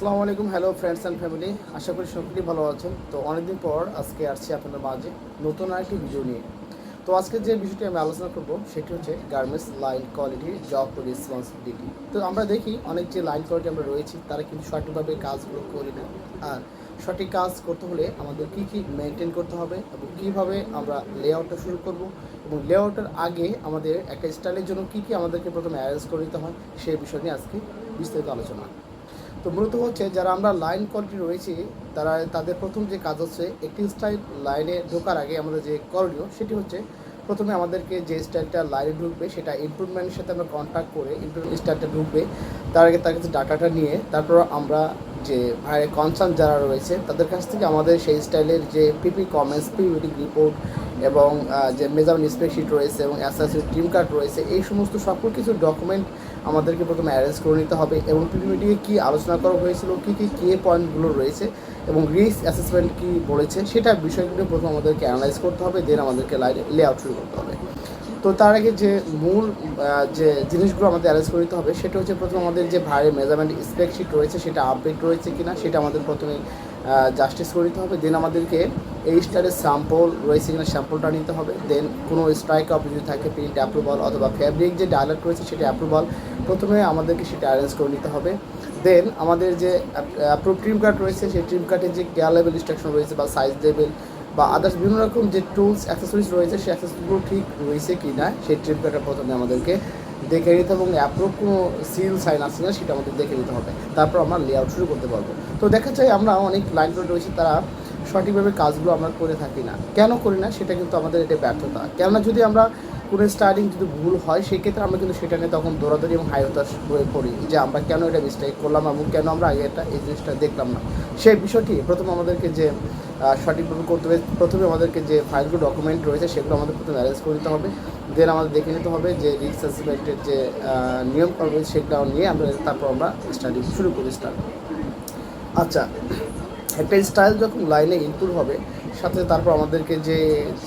আসসালামু আলাইকুম, hello friends and family. আশা করি সকলেই ভালো আছেন। তো অনেকদিন পর আজকে আসছি আপনাদের মাঝে নতুন আরেকটি ভিডিও নিয়ে। তো আজকে যে বিষয়টি আমি আলোচনা করব সেটি হচ্ছে garments line quality job responsibility. তো আমরা দেখি অনেক যে লাইন কোয়ালিটি আমরা রয়েছি তারা কিন্তু সঠিকভাবে কাজগুলো করি না। আর সঠিক কাজ করতে হলে আমাদের কী কী মেনটেন করতে হবে এবং কীভাবে আমরা লেআউটটা শুরু করব এবং লেআউটের আগে আমাদের একটা স্টাইলের জন্য কী কী আমাদেরকে প্রথমে অ্যারেঞ্জ করে নিতে হয় সেই বিষয় নিয়ে আজকে বিস্তারিত আলোচনা। তো মূলত হচ্ছে যারা আমরা লাইন কোয়ালিটি রয়েছি তাদের প্রথম যে কাজ হচ্ছে একটি স্টাইল লাইনে ঢোকার আগে আমাদের যে করণীয় সেটি হচ্ছে প্রথমে আমাদেরকে যে স্টাইলটা লাইনে ঢুকবে সেটা ইমপ্রুভমেন্টের সাথে আমরা কন্ট্যাক্ট করে ইমপ্রুভমেন্ট স্টাইলটা ঢুকবে তার আগে তার কাছে ডাটাটা নিয়ে তারপর আমরা যে ভাইয়ের কনসার্ন যারা রয়েছে তাদের কাছ থেকে আমাদের সেই স্টাইলের যে পিপি কমেন্টস পিভিটি রিপোর্ট এবং যে মেজারমেন্ট স্প্রেডশিট রয়েছে এবং অ্যাসাসিড টিম কার্ড রয়েছে এই সমস্ত সকল কিছু ডকুমেন্ট আমাদেরকে প্রথমে অ্যারেঞ্জ করে নিতে হবে এবং পিপিটিকে কী আলোচনা করা হয়েছিল কী কী কে পয়েন্টগুলো রয়েছে এবং রিস্ক অ্যাসেসমেন্ট কী বলেছে সেটা বিষয়গুলো প্রথম আমাদেরকে অ্যানালাইজ করতে হবে, দেন আমাদেরকে লেআউট শুরু করতে হবে। তো তার আগে যে মূল যে জিনিসগুলো আমাদের অ্যারেঞ্জ করে নিতে হবে সেটা হচ্ছে প্রথমে আমাদের যে ভাইয়ের মেজারমেন্ট স্প্রেডশিট রয়েছে সেটা আপডেট রয়েছে কিনা সেটা আমাদের প্রথমে জাস্টিস করে নিতে হবে। দেন আমাদেরকে এই স্টাইলের স্যাম্পল রয়েছে কিনা স্যাম্পলটা নিতে হবে। দেন কোনো স্ট্রাইক অফ যদি থাকে প্রিন্ট অ্যাপ্রুভাল অথবা ফ্যাব্রিক যে ডায়ালগ রয়েছে সেটা অ্যাপ্রুভাল প্রথমে আমাদেরকে সেটা অ্যারেঞ্জ করে নিতে হবে। দেন আমাদের যে অ্যাপ্রুভ ট্রিম কার্ড রয়েছে সেই ট্রিম কার্ডের যে কেয়ার লেভেল ইনস্ট্রাকশন রয়েছে বা সাইজ লেভেল বা আদার্স বিভিন্ন রকম যে টুলস অ্যাক্সেসরিজ রয়েছে সেই অ্যাক্সেসরিজগুলো ঠিক রয়েছে কি না সেই ট্রিম কার্ডটা প্রথমে আমাদেরকে দেখে নিতে হবে এবং অ্যাপ্রুভ কোনো সিল সাইন আছে না সেটা আমাদের দেখে নিতে হবে। তারপর আমরা লেআউট শুরু করতে পারবো। তো দেখা যায় আমরা অনেক লাইনগুলো রয়েছে তারা সঠিকভাবে কাজগুলো আমরা করে থাকি না। কেন করি না সেটা কিন্তু আমাদের এটা ব্যর্থতা। কেননা যদি আমরা কোনো স্টার্টিং যদি ভুল হয় সেক্ষেত্রে আমরা কিন্তু সেটা নিয়ে তখন দৌড়াদৌড়ি এবং হাই হতাশ হয়ে পড়ি যে আমরা কেন এটা মিস্টেক করলাম এবং কেন আমরা আগে এই জিনিসটা দেখলাম না। সেই বিষয়টি প্রথমে আমাদেরকে যে সঠিকভাবে করতে হবে প্রথমে আমাদেরকে যে ফাইলগুলো ডকুমেন্ট রয়েছে সেগুলো আমাদের প্রথমে অ্যারেঞ্জ করে নিতে হবে। দেন আমাদের দেখে নিতে হবে যে রিস্ক অ্যাসেসমেন্টের যে নিয়ম রয়েছে সেগুলো নিয়ে তারপর আমরা স্টাডি শুরু করি স্টার্ট। আচ্ছা, একটা স্টাইল যখন লাইনে ইনপুট হবে সাথে তারপর আমাদেরকে যে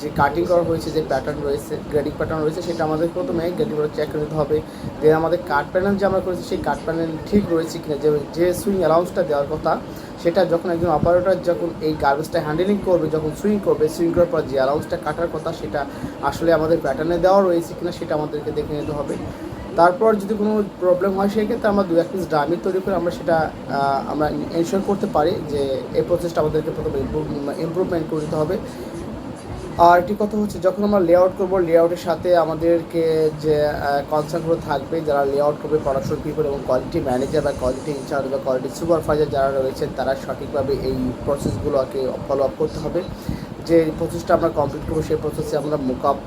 যে কাটিং করা হয়েছে যে প্যাটার্ন রয়েছে গ্রেডিং প্যাটার্ন রয়েছে সেটা আমাদের প্রথমে গ্রেডিং করে চেক করে নিতে হবে। দেন আমাদের কাট প্যানেল যে আমরা করেছি সেই কাট প্যানেল ঠিক রয়েছে কিনা যে সুইং অ্যালাউন্সটা দেওয়ার কথা সেটা যখন একজন অপারেটর যখন এই গার্বেজটা হ্যান্ডেলিং করবে যখন সুইং করার পর যে অ্যালাউন্সটা কাটার কথা সেটা আসলে আমাদের প্যাটার্নে দেওয়া রয়েছে কিনা সেটা আমাদেরকে দেখে নিতে হবে। তারপর যদি কোনো প্রবলেম হয় সেক্ষেত্রে আমরা 2-1 পিস ডামি তৈরি করে আমরা সেটা আমরা এনশিওর করতে পারি যে এই প্রসেসটা আমাদেরকে প্রথমে ইমপ্রুভমেন্ট করে দিতে হবে। আর একটি কথা হচ্ছে যখন আমরা লেআউট করবো লেআউটের সাথে আমাদেরকে যে কনসার্নগুলো থাকবে যারা লেআউট করবে প্রোডাকশন পিপল এবং কোয়ালিটি ম্যানেজার বা কোয়ালিটি ইনচার্জ বা কোয়ালিটি সুপারভাইজার যারা রয়েছেন তারা সঠিকভাবে এই প্রসেসগুলোকে ফলো আপ করতে হবে। যে প্রসেসটা আমরা কমপ্লিট করবো সেই প্রসেসে আমরা মুকআপ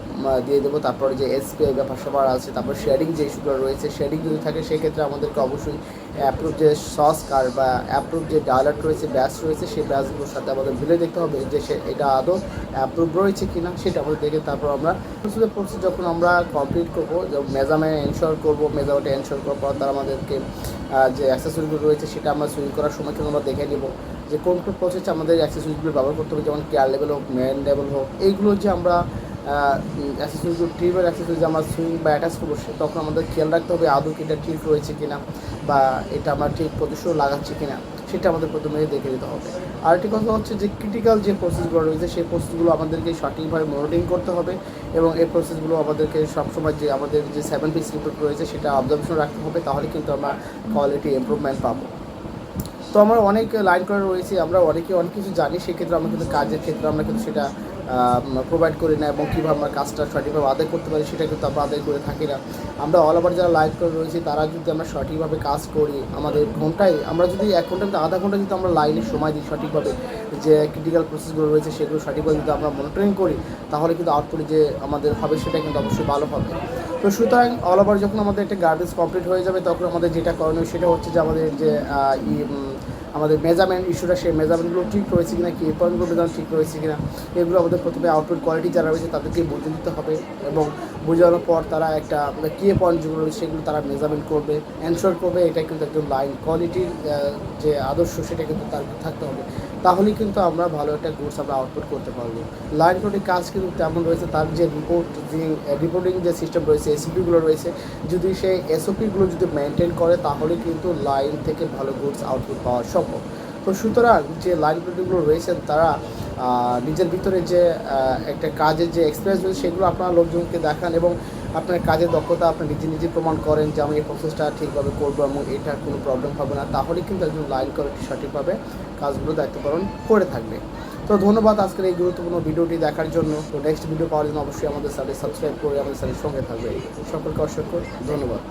দিয়ে দেবো। তারপরে যে এসপিআই ব্যাপার সবার আছে, তারপর শেয়ারিং যে ইস্যুগুলো রয়েছে শেয়ারিং যদি থাকে সেক্ষেত্রে আমাদেরকে অবশ্যই অ্যাপ্রুভ যে সস কার্ড বা অ্যাপ্রুভ যে ডায়ালগ রয়েছে ব্যাচ রয়েছে সেই ব্যাচগুলোর সাথে আমাদের মিলে দেখতে হবে যে এটা আদৌ অ্যাপ্রুভ রয়েছে কিনা সেটা আমাদের দেখে তারপর আমরা প্রসেস যখন আমরা কমপ্লিট করবো মেজারমেন্ট এনশিওর করবো মেজারমেন্ট এনশিওর করার পর তারা আমাদেরকে যে অ্যাক্সেসরিজগুলো রয়েছে সেটা আমরা সুইং করার সময় কিন্তু আমরা দেখে নেব যে কোন কোন প্রসেসে আমাদের অ্যাক্সেসরিজগুলো ব্যবহার করতে হবে, যেমন কেয়ার লেভেল হোক মেন লেভেল হোক এইগুলো যে আমরা অ্যাক্সেসরিজগুলো ট্রিমের অ্যাক্সেসরিজ আমরা সুইং বা অ্যাটাচ করবো তখন আমাদের খেয়াল রাখতে হবে আদৌ কি এটা ঠিক রয়েছে কিনা বা এটা আমরা ঠিক প্রতিশোধ লাগাচ্ছি কিনা সেটা আমাদের প্রথমে দেখে নিতে হবে। আরেকটি কথা হচ্ছে যে ক্রিটিক্যাল যে প্রসেসগুলো রয়েছে সেই প্রসেসগুলো আমাদেরকে সঠিকভাবে মনিটরিং করতে হবে এবং এই প্রসেসগুলো আমাদেরকে সবসময় যে আমাদের যে 7 পিস রিপোর্ট রয়েছে সেটা অবজারভেশন রাখতে হবে, তাহলে কিন্তু আমরা কোয়ালিটি ইমপ্রুভমেন্ট পাবো। তো আমরা অনেক লাইন করে রয়েছি, আমরা অনেকে অনেক কিছু জানি, সেক্ষেত্রে আমরা কিন্তু কাজের ক্ষেত্রে আমরা কিন্তু সেটা প্রোভাইড করি না এবং কীভাবে আমরা কাজটা সঠিকভাবে আদায় করতে পারি সেটা কিন্তু আমরা আদায় করে থাকি না। আমরা অল ওভার যারা লাইন করে রয়েছি তারা যদি আমরা সঠিকভাবে কাজ করি আমাদের ঘন্টায় আমরা যদি 1 ঘন্টা আধা ঘন্টা যদি আমরা লাইনের সময় দিই সঠিকভাবে যে ক্রিটিক্যাল প্রসেসগুলো রয়েছে সেগুলো সঠিকভাবে যদি আমরা মনিটরিং করি তাহলে কিন্তু আউটপুট যে আমাদের হবে সেটা কিন্তু অবশ্যই ভালো হবে। তো সুতরাং অল ওভার যখন আমাদের একটা গার্বেজ কমপ্লিট হয়ে যাবে তখন আমাদের যেটা করণীয় সেটা হচ্ছে যে আমাদের যে আমাদের মেজারমেন্ট ইস্যুটা সেই মেজারমেন্টগুলো ঠিক রয়েছে কিনা কি পয়েন্টগুলো মেজারমেন্ট ঠিক রয়েছে কিনা এগুলো আমাদের প্রথমে আউটপুট কোয়ালিটি যারা রয়েছে তাদেরকে বুঝে দিতে হবে এবং বোঝানোর পর তারা একটা কি পয়েন্ট যেগুলো রয়েছে সেগুলো তারা মেজারমেন্ট করবে এনশোর করবে। এটা কিন্তু একদম লাইন কোয়ালিটির যে আদর্শ সেটা কিন্তু তার থাকতে হবে, তাহলেই কিন্তু আমরা ভালো একটা গুডস আমরা আউটপুট করতে পারবো। লাইন কোয়ালিটির কাজ কিন্তু তেমন রয়েছে তার যে রিপোর্টিং যে সিস্টেম রয়েছে এসওপিগুলো রয়েছে যদি সেই এসওপিগুলো যদি মেনটেন করে তাহলে কিন্তু লাইন থেকে ভালো গুডস আউটপুট পাওয়া সম্ভব। তো সুতরাং যে লাইন কোয়ালিটিগুলো রয়েছেন তারা নিজের ভিতরে যে একটা কাজের যে এক্সপিরিয়েন্স রয়েছে সেগুলো আপনারা লোকজনকে দেখান এবং আপনার কাজের দক্ষতা আপনি নিজে প্রমাণ করেন যে আমি এই প্রসেসটা ঠিকভাবে করবো এবং এটার কোনো প্রবলেম হবে না, তাহলে কিন্তু একজন লাইন কোয়ালিটি সঠিকভাবে কাজগুলো দায়িত্ব পালন করে থাকবে। তো ধন্যবাদ আজকের এই গুরুত্বপূর্ণ ভিডিওটি দেখার জন্য। তো নেক্সট ভিডিও পাওয়ার জন্য অবশ্যই আমাদের চ্যানেল সাবস্ক্রাইব করে আমাদের চ্যানেলের সঙ্গে থাকবে। সকলকে অসংখ্য ধন্যবাদ।